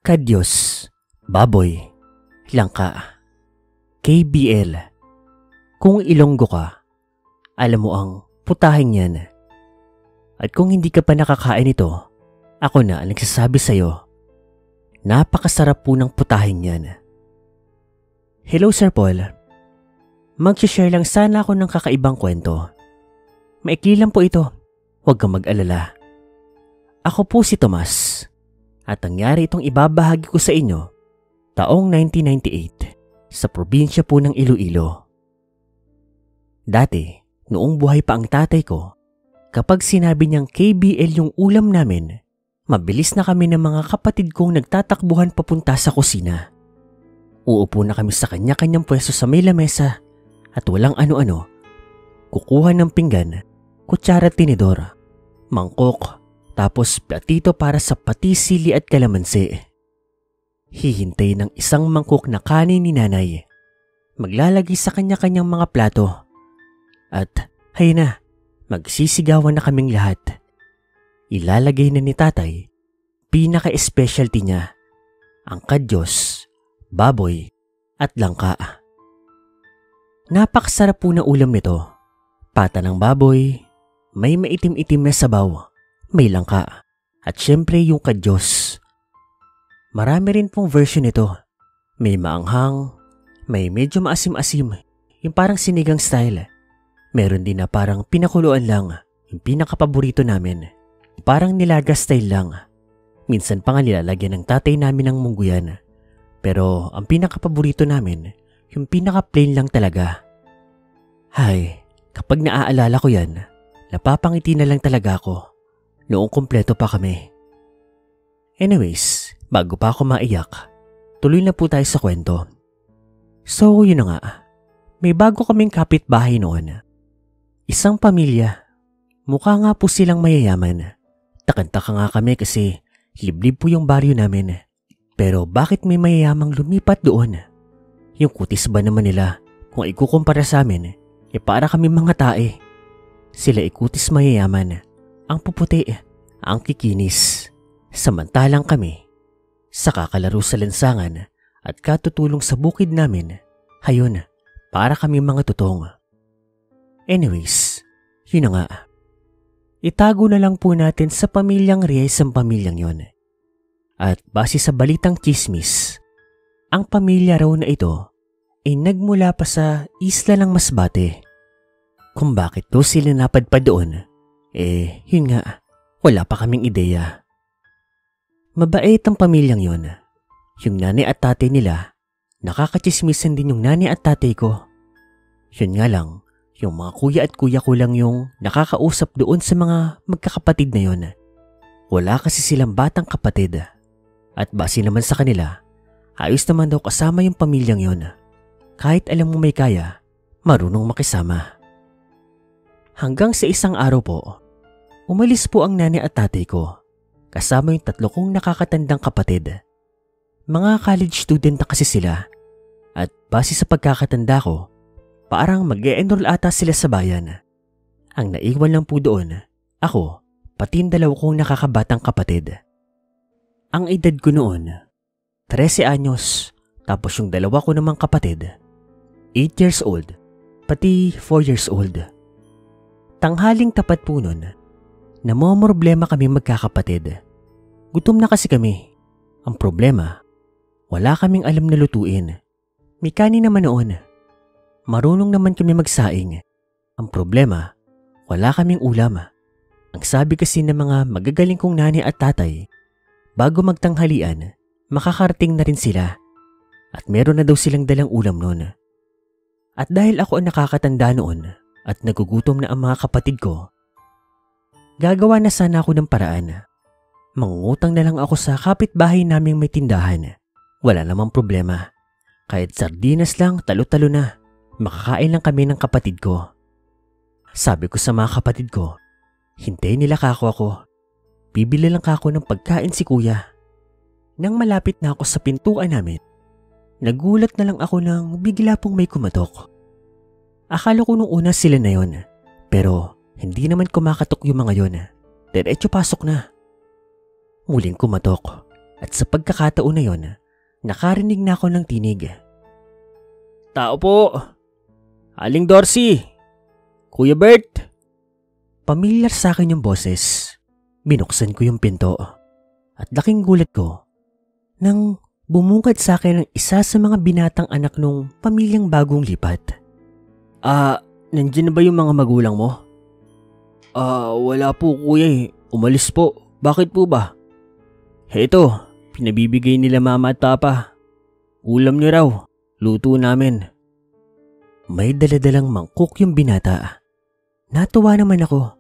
Kadyos, baboy, langka, KBL. Kung Ilonggo ka, alam mo ang putahing yan. At kung hindi ka pa nakakain ito, ako na ang nagsasabi sa'yo, napakasarap po ng putahing yan. Hello Sir Paul, mag-share lang sana ako ng kakaibang kwento. Maikli lang po ito, huwag kang mag-alala. Ako po si Tomas, at nangyari itong ibabahagi ko sa inyo taong 1998 sa probinsya po ng Iloilo. Dati, noong buhay pa ang tatay ko, kapag sinabi niyang KBL yung ulam namin, mabilis na kami ng mga kapatid kong nagtatakbuhan papunta sa kusina. Uupo na kami sa kanya-kanyang pwesto sa may lamesa at walang ano-ano. Kukuha ng pinggan, kutsara at tinidor, mangkok, tapos platito para sa pati, sili at kalamansi. Hihintay ng isang mangkok na kanin ni nanay. Maglalagay sa kanya-kanyang mga plato. At hay na, magsisigawan na kaming lahat. Ilalagay na ni tatay, pinaka-specialty niya, ang kadyos, baboy at langka. Napakasarap po na ulam nito. Pata ng baboy, may maitim-itim na sabaw, may langka, at syempre yung kadyos. Marami rin pong version nito. May maanghang, may medyo maasim-asim, yung parang sinigang style. Meron din na parang pinakuluan lang, yung pinakapaborito namin. Parang nilaga style lang. Minsan pa nga nilalagyan ng tatay namin ng mungguyan. Pero ang pinakapaborito namin, yung pinaka-plain lang talaga. Hay, kapag naaalala ko yan, napapangiti na lang talaga ako. Noong kumpleto pa kami. Anyways, bago pa ako maiyak, tuloy na po tayo sa kwento. So yun na nga, may bago kaming kapitbahay noon. Isang pamilya, mukha nga po silang mayayaman. Takantaka nga kami kasi liblib po yung baryo namin. Pero bakit may mayayamang lumipat doon? Yung kutis ba naman nila, kung ikukumpara sa amin, para kami mga tae. Sila ikutis mayayaman, ang puputi, ang kikinis. Samantalang kami, sa kakalaro sa lansangan at katutulong sa bukid namin, hayon, para kami mga tutong. Anyways, yun na nga. Itago na lang po natin sa pamilyang Reyes ang pamilyang yon. At base sa balitang chismis, ang pamilya raw na ito ay nagmula pa sa isla ng Masbate. Kung bakit daw sila napadpad doon, yun nga, wala pa kaming ideya. Mabait ang pamilyang yon. Yung nanay at tatay nila, nakakachismisan din yung nanay at tatay ko. Yun nga lang, yung mga kuya at kuya ko lang yung nakakausap doon sa mga magkakapatid na yon. Wala kasi silang batang kapatid. At base naman sa kanila, ayos naman daw kasama yung pamilyang yon. Kahit alam mo may kaya, marunong makisama. Hanggang sa isang araw po, umalis po ang nanay at tatay ko, kasama yung 3 kong nakakatandang kapatid. Mga college student na kasi sila, at base sa pagkakatanda ko, parang mag-e-enroll ata sila sa bayan. Ang naiwan lang po doon, ako, pati yung 2 kong nakakabatang kapatid. Ang edad ko noon, 13 anyos, tapos yung 2 ko namang kapatid, 8 years old, pati 4 years old. Tanghaling tapat po nun, namomroblema kami magkakapatid. Gutom na kasi kami. Ang problema, wala kaming alam na lutuin. May kanin naman noon. Marunong naman kami magsaing. Ang problema, wala kaming ulam. Ang sabi kasi ng mga magagaling kong nanay at tatay, bago magtanghalian, makakarating na rin sila. At meron na daw silang dalang ulam noon. At dahil ako ang nakakatanda noon at nagugutom na ang mga kapatid ko, gagawa na sana ako ng paraan. Mangungutang na lang ako sa kapitbahay naming may tindahan. Wala namang problema. Kahit sardinas lang, talo-talo na. Makakain lang kami ng kapatid ko. Sabi ko sa mga kapatid ko, hintayin nila kako ako. Bibili lang kako ng pagkain si kuya. Nang malapit na ako sa pintuan namin, nagulat na lang ako nang bigla pong may kumatok. Akala ko nung una sila na yon, pero hindi naman kumakatok yung mga yon. Diretso pasok na. Muling kumatok. At sa pagkakataon na yon, nakarinig na ako ng tinig. "Tao po! Aling Dorsey! Kuya Bert!" Pamilyar sa akin yung boses. Binuksan ko yung pinto. At laking gulat ko nang bumungad sa akin ang isa sa mga binatang anak nung pamilyang bagong lipat. Nandiyan na ba yung mga magulang mo?" Wala po kuya eh. Umalis po. Bakit po ba?" "Heto, pinabibigay nila mama at papa. Ulam niyo raw. Luto namin." May daladalang mangkok yung binata. Natuwa naman ako.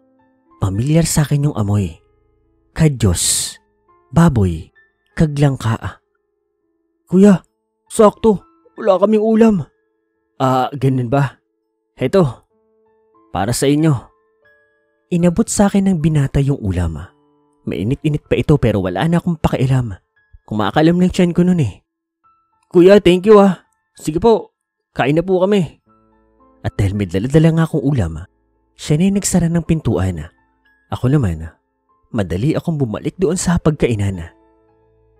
Pamilyar sa akin yung amoy. Kadyos, baboy, kaglangka. "Kuya, sakto. Wala kaming ulam." Ganun ba? Heto, para sa inyo." Inabot sa akin ng binata yung ulam. Mainit-init pa ito pero wala na akong pakialam. Kumakalam ng tiyan ko nun eh. "Kuya, thank you ah. Sige po, kain na po kami." At dahil may daladala nga akong ulam, siya na nagsara ng pintuan. Ako naman, madali akong bumalik doon sa pagkainan.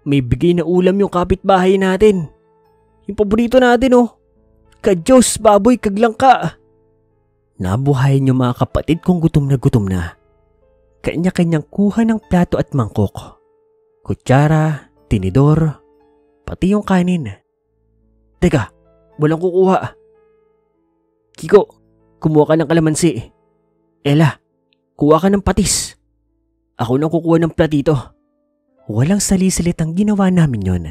May bigay na ulam yung kapitbahay natin. Yung paborito natin oh. Kadyos, baboy, kaglangka. Nabuhayan yung mga kapatid kong gutom na gutom na. Kanya-kanyang kuha ng plato at mangkok. Kutsara, tinidor, pati yung kanin. "Teka, walang kukuha." "Kiko, kumuha ka ng kalamansi. Ella, kuha ka ng patis. Ako nang kukuha ng platito." Walang salisalit ang ginawa namin yon.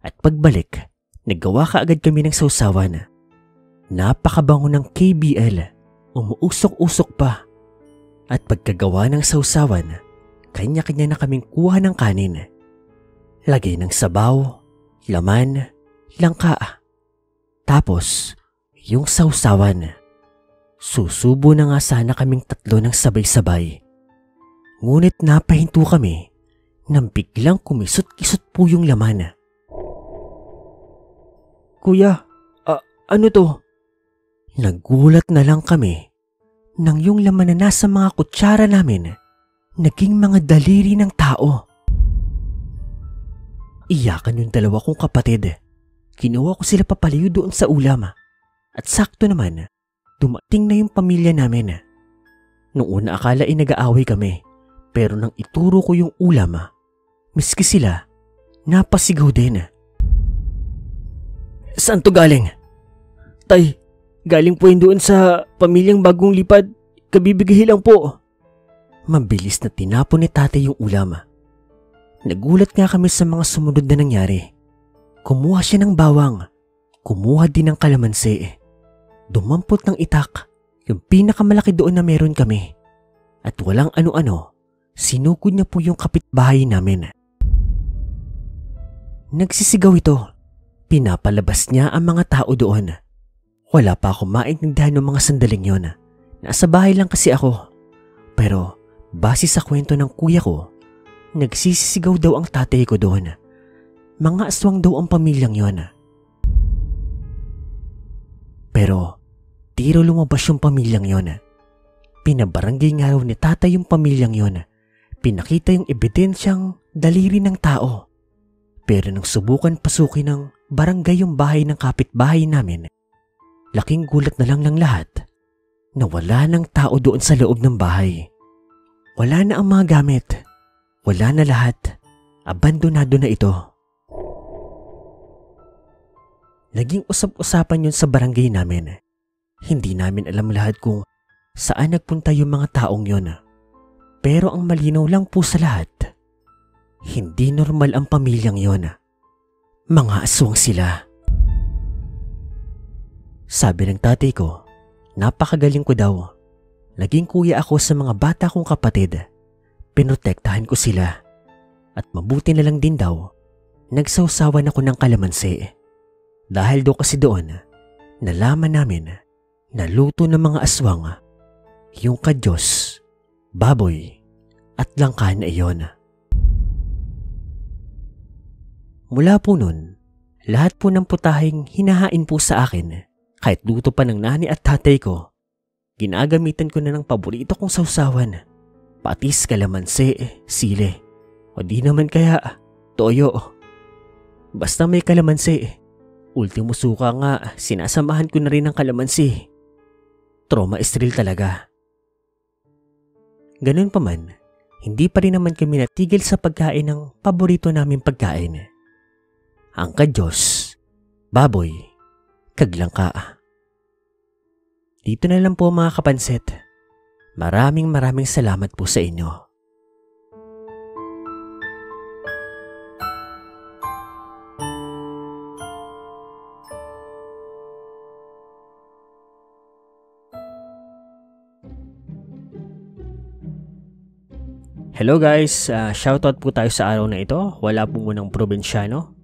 At pagbalik, naggawa kaagad kami ng sausawan. Napakabango ng KBL. Umuusok-usok pa. At pagkagawa ng sausawan, kanya-kanya na kaming kuha ng kanin. Lagay ng sabaw, laman, langka. Tapos, yung sausawan. Susubo na nga sana kaming tatlo ng sabay-sabay. Ngunit napahinto kami nang biglang kumisot-kisot po yung laman. "Kuya, ano to?" Nagulat na lang kami nang yung laman na nasa mga kutsara namin naging mga daliri ng tao. Iyakan yung dalawa kong kapatid. Kinuha ko sila papalayo doon sa ulam. At sakto naman, dumating na yung pamilya namin. Noong una akala ay nag-aaway kami, pero nang ituro ko yung ulam, miski sila, napasigaw din. "Saan to galing?" "Tay, galing po yun doon sa pamilyang bagong lipad. Kabibigay lang po." Mabilis na tinapon ni tatay yung ulam. Nagulat nga kami sa mga sumunod na nangyari. Kumuha siya ng bawang. Kumuha din ng kalamansi. Dumampot ng itak, yung pinakamalaki doon na meron kami. At walang ano-ano, sinukod niya po yung kapitbahay namin. Nagsisigaw ito. Pinapalabas niya ang mga tao doon. Wala pa ako maintindihan ng mga sandaling yon. Nasa bahay lang kasi ako. Pero base sa kwento ng kuya ko, nagsisisigaw daw ang tatay ko doon. Mga aswang daw ang pamilyang yon. Pero tiro lumabas yung pamilyang yon. Pinabarangay nga raw ni tatay yung pamilyang yon. Pinakita yung ebidensyang daliri ng tao. Pero nang subukan pasukin ng barangay yung bahay ng kapitbahay namin, laking gulat na lang ng lahat na wala ng tao doon sa loob ng bahay. Wala na ang mga gamit. Wala na lahat. Abandonado na ito. Naging usap-usapan yun sa barangay namin. Hindi namin alam lahat kung saan nagpunta yung mga taong yun. Pero ang malinaw lang po sa lahat, hindi normal ang pamilyang yon. Mga aswang sila. Sabi ng tatay ko, napakagaling ko daw. Naging kuya ako sa mga bata kong kapatid. Pinotektahan ko sila. At mabuti na lang din daw, nagsawsawan ako ng kalamansi. Dahil do kasi doon, nalaman namin na luto ng mga aswang yung kadyos, baboy, at langka na iyon. Mula po nun, lahat po ng putahing hinahain po sa akin, kahit luto pa ng nani at tatay ko, ginagamitan ko na ng paborito kong sausawan, patis, kalamansi, sili, o di naman kaya toyo. Basta may kalamansi. Ultimo suka nga, sinasamahan ko na rin ng kalamansi. Trauma Estrel talaga. Ganun pa man, hindi pa rin naman kami natigil sa pagkain ng paborito naming pagkain. Ang kadyos, baboy, kaglangka. Dito na lang po mga kapansit. Maraming salamat po sa inyo. Hello guys, shoutout po tayo sa araw na ito. Wala po munang probinsyano.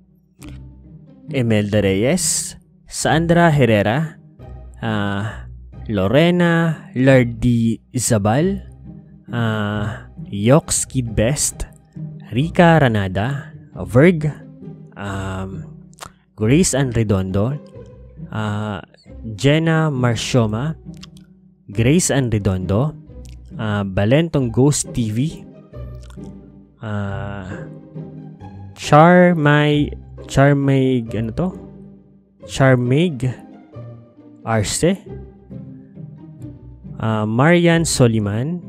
Imelda Reyes, Sandra Herrera, Lorena Lardi Zabal, Yox Kid Best, Rica Ranada, Verg, Grace Ann Redondo, Jenna Marshoma, Grace Ann Redondo, Balentong Ghost TV, Charmaig Arce, Marian Soliman,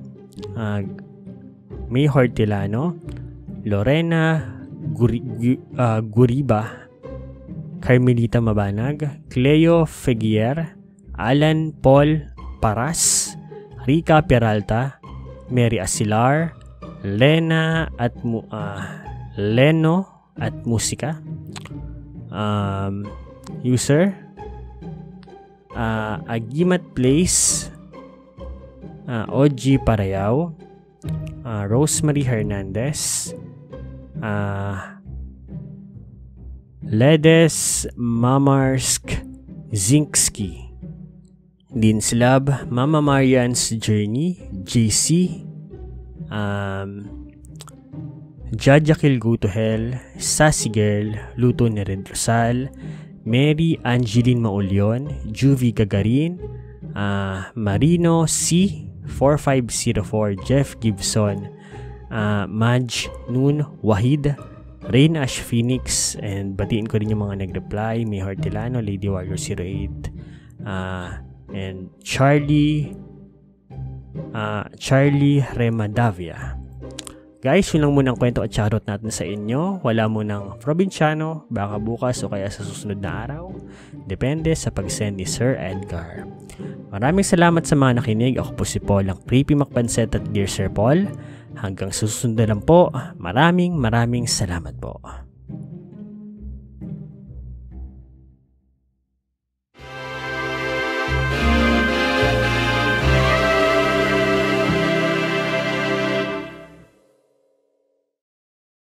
May Hortilano, Lorena Guriba, Carmelita Mabanag, Cleo Feguier, Alan Paul Paras, Rica Peralta, Mary Asilar, Leno at Musika, user Agimat Place, OG Parayaw, Rosemary Hernandez, Ledes Mamarsk Zinski, Dinslab, Mama Marian's Journey, JC, Jajakil Go to Hell, Sassy Girl, Luto ni Red Rosal, Mary Angeline Maulyon, Juvie Gagarin, Marino C, 4504, Jeff Gibson, Madge Noon Wahid, Rain Ash Phoenix, and batiin ko rin yung mga nag-reply, May Hortilano, Lady Warrior 08, and Charlie Remadavia. Guys, yun lang muna ang kwento at charot natin sa inyo. Wala munang probinsyano, baka bukas o kaya sa susunod na araw. Depende sa pag-send ni Sir Edgar. Maraming salamat sa mga nakinig. Ako po si Paul, ang Creepy Macpanset at Dear Sir Paul. Hanggang susunod na lang po. Maraming salamat po.